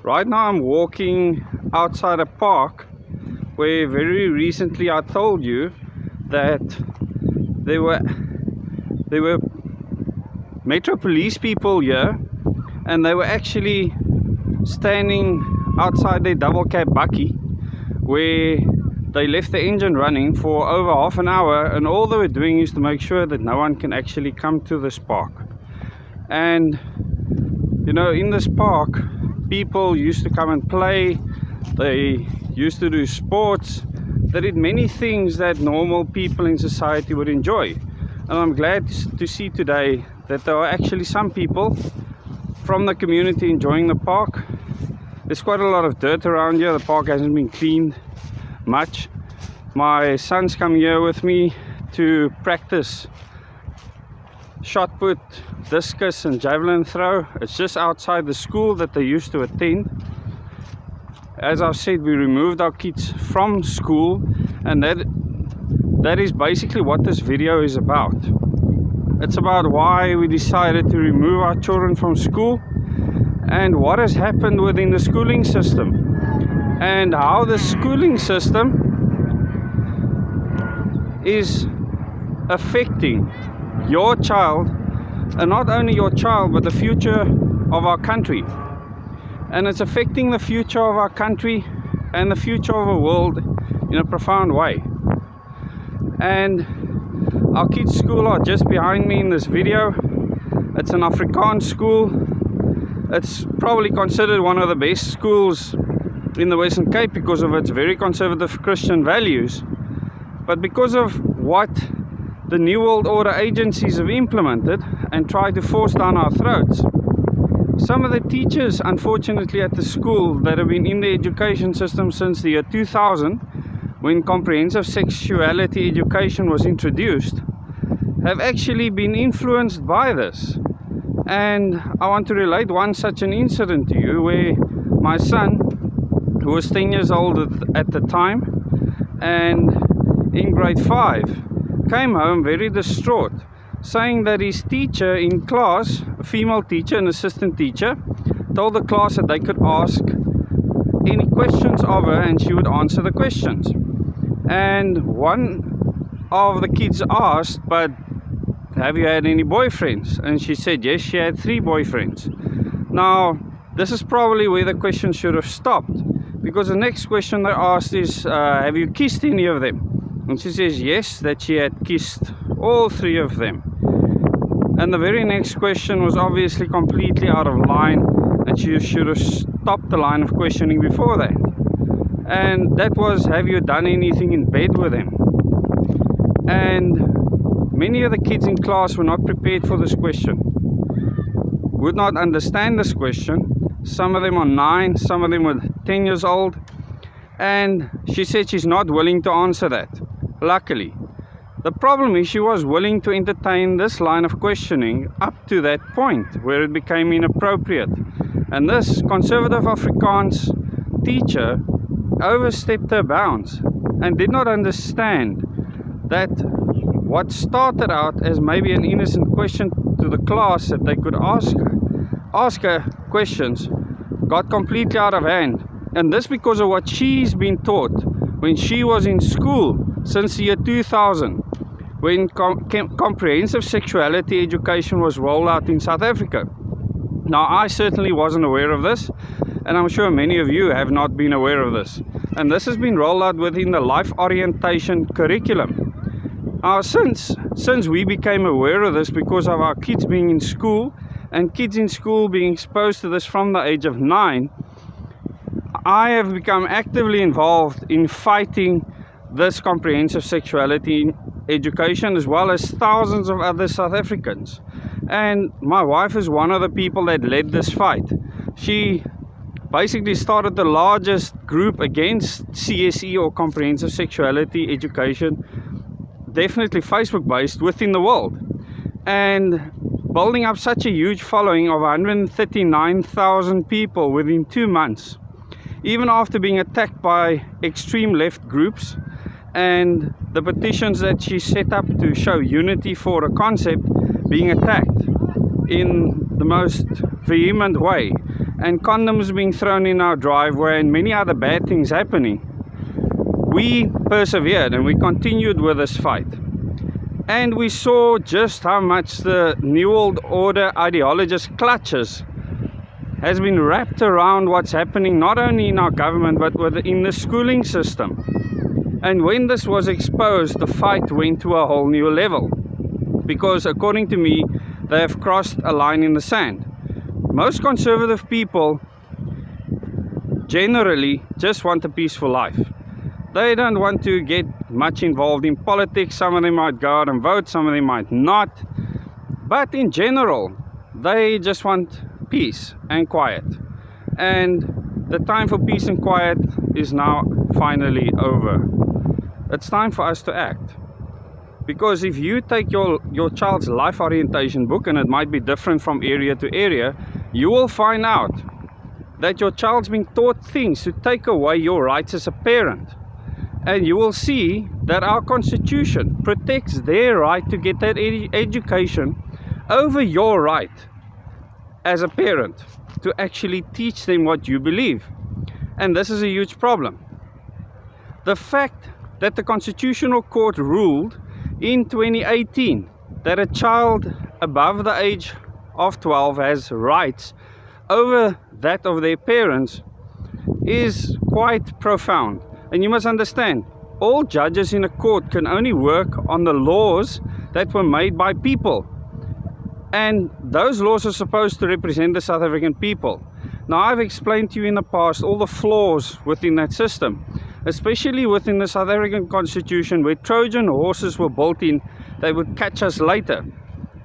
Right now I'm walking outside a park where very recently I told you that there were Metro Police people here, and they were actually standing outside their double cab bakkie where they left the engine running for over half an hour, and all they were doing is to make sure that no one can actually come to this park. And you know, in this park people used to come and play, they used to do sports, they did many things that normal people in society would enjoy. And I'm glad to see today that there are actually some people from the community enjoying the park. There's quite a lot of dirt around here. The park hasn't been cleaned much. My sons come here with me to practice shot put, discus and javelin throw. It's just outside the school that they used to attend. As I've said, we removed our kids from school, and that is basically what this video is about. It's about why we decided to remove our children from school and what has happened within the schooling system, and how the schooling system is affecting your child, and not only your child but the future of our country. And it's affecting the future of our country and the future of the world in a profound way. And our kids' school are just behind me in this video. It's an Afrikaans school. It's probably considered one of the best schools in the Western Cape because of its very conservative Christian values. But because of what the New World Order agencies have implemented and tried to force down our throats, some of the teachers, unfortunately, at the school that have been in the education system since the year 2000, when comprehensive sexuality education was introduced, have actually been influenced by this. And I want to relate one such an incident to you, where my son, who was 10 years old at the time and in grade 5, came home very distraught, saying that his teacher in class, a female teacher, an assistant teacher, told the class that they could ask any questions of her and she would answer the questions. And one of the kids asked, "But have you had any boyfriends?" And she said yes, she had 3 boyfriends. Now this is probably where the question should have stopped, because the next question they asked is, have you kissed any of them? And she says yes, that she had kissed all 3 of them. And the very next question was obviously completely out of line, and she should have stopped the line of questioning before that. And that was, have you done anything in bed with them? And many of the kids in class were not prepared for this question, would not understand this question. Some of them are 9, some of them were 10 years old, and she said she's not willing to answer that. Luckily, the problem is she was willing to entertain this line of questioning up to that point where it became inappropriate. And this conservative Afrikaans teacher overstepped her bounds and did not understand that what started out as maybe an innocent question to the class that they could ask her questions got completely out of hand. And this because of what she's been taught when she was in school since the year 2000, when comprehensive sexuality education was rolled out in South Africa. Now, I certainly wasn't aware of this, and I'm sure many of you have not been aware of this. And this has been rolled out within the life orientation curriculum. Now, since we became aware of this because of our kids being in school, and kids in school being exposed to this from the age of 9, I have become actively involved in fighting this comprehensive sexuality education, as well as thousands of other South Africans. And my wife is one of the people that led this fight. She basically started the largest group against CSE, or comprehensive sexuality education, definitely Facebook based, within the world, and building up such a huge following of 139,000 people within 2 months, even after being attacked by extreme left groups. And the petitions that she set up to show unity for a concept being attacked in the most vehement way. and condoms being thrown in our driveway and many other bad things happening, we persevered and we continued with this fight. And we saw just how much the New World Order ideologist clutches has been wrapped around what's happening not only in our government but within the schooling system. And when this was exposed, the fight went to a whole new level, because according to me, they have crossed a line in the sand. Most conservative people generally just want a peaceful life. They don't want to get much involved in politics. Some of them might go out and vote, some of them might not. But in general, they just want peace and quiet. And the time for peace and quiet is now finally over. It's time for us to act. Because if you take your child's life orientation book, and it might be different from area to area, you will find out that your child's been taught things to take away your rights as a parent. And you will see that our Constitution protects their right to get that education over your right as a parent to actually teach them what you believe. And this is a huge problem. The fact that the Constitutional Court ruled in 2018 that a child above the age of 12 has rights over that of their parents is quite profound. And you must understand, all judges in a court can only work on the laws that were made by people. And those laws are supposed to represent the South African people. Now, I've explained to you in the past all the flaws within that system, especially within the South African Constitution, where Trojan horses were built in that would catch us later.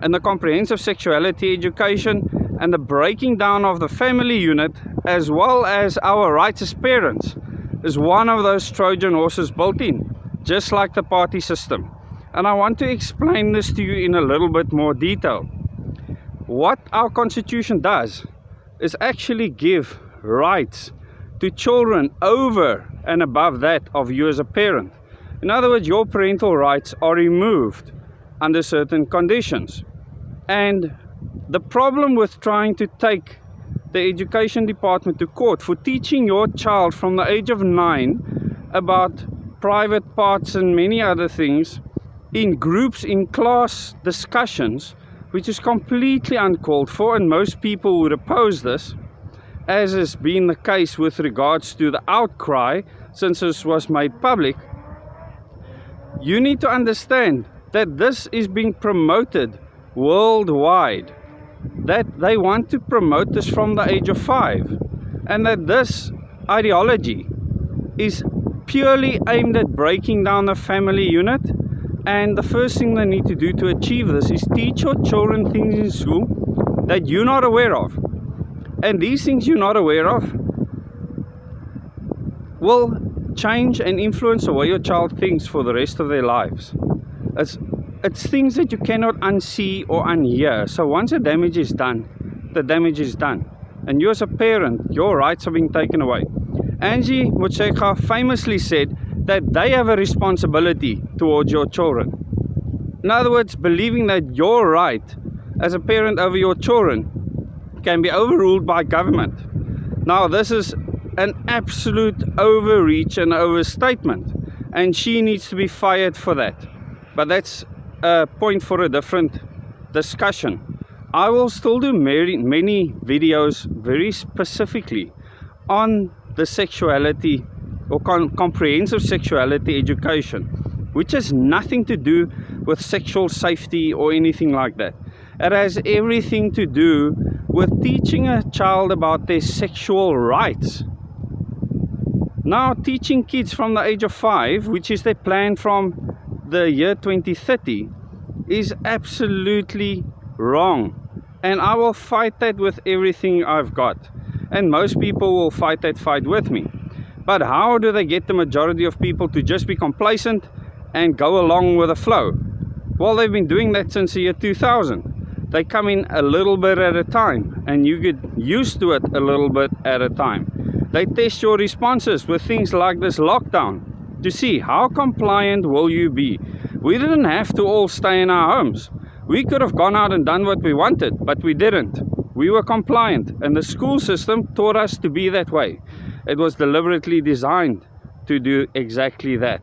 And the comprehensive sexuality education and the breaking down of the family unit, as well as our rights as parents, is one of those Trojan horses built in, just like the party system. And I want to explain this to you in a little bit more detail. What our Constitution does is actually give rights to children over and above that of you as a parent. In other words, your parental rights are removed under certain conditions. And the problem with trying to take the education department to court for teaching your child from the age of 9 about private parts and many other things in groups, in class discussions, which is completely uncalled for, and most people would oppose this, as has been the case with regards to the outcry since this was made public. You need to understand that this is being promoted worldwide, that they want to promote this from the age of 5, and that this ideology is purely aimed at breaking down the family unit. And the first thing they need to do to achieve this is teach your children things in school that you're not aware of. And these things you're not aware of will change and influence the way your child thinks for the rest of their lives. It's things that you cannot unsee or unhear. So once the damage is done, the damage is done. And you as a parent, your rights are being taken away. Angie Motshekga famously said that they have a responsibility towards your children. In other words, believing that your right as a parent over your children can be overruled by government. Now, this is an absolute overreach and overstatement, and she needs to be fired for that. But that's a point for a different discussion. I will still do many videos very specifically on the sexuality or comprehensive sexuality education, which has nothing to do with sexual safety or anything like that. It has everything to do with teaching a child about their sexual rights. Now, teaching kids from the age of 5, which is their plan from the year 2030, is absolutely wrong. And I will fight that with everything I've got. And most people will fight that fight with me. But how do they get the majority of people to just be complacent and go along with the flow? Well, they've been doing that since the year 2000. They come in a little bit at a time, and you get used to it a little bit at a time. They test your responses with things like this lockdown to see how compliant will you be. We didn't have to all stay in our homes. We could have gone out and done what we wanted, but we didn't. We were compliant, and the school system taught us to be that way. It was deliberately designed to do exactly that.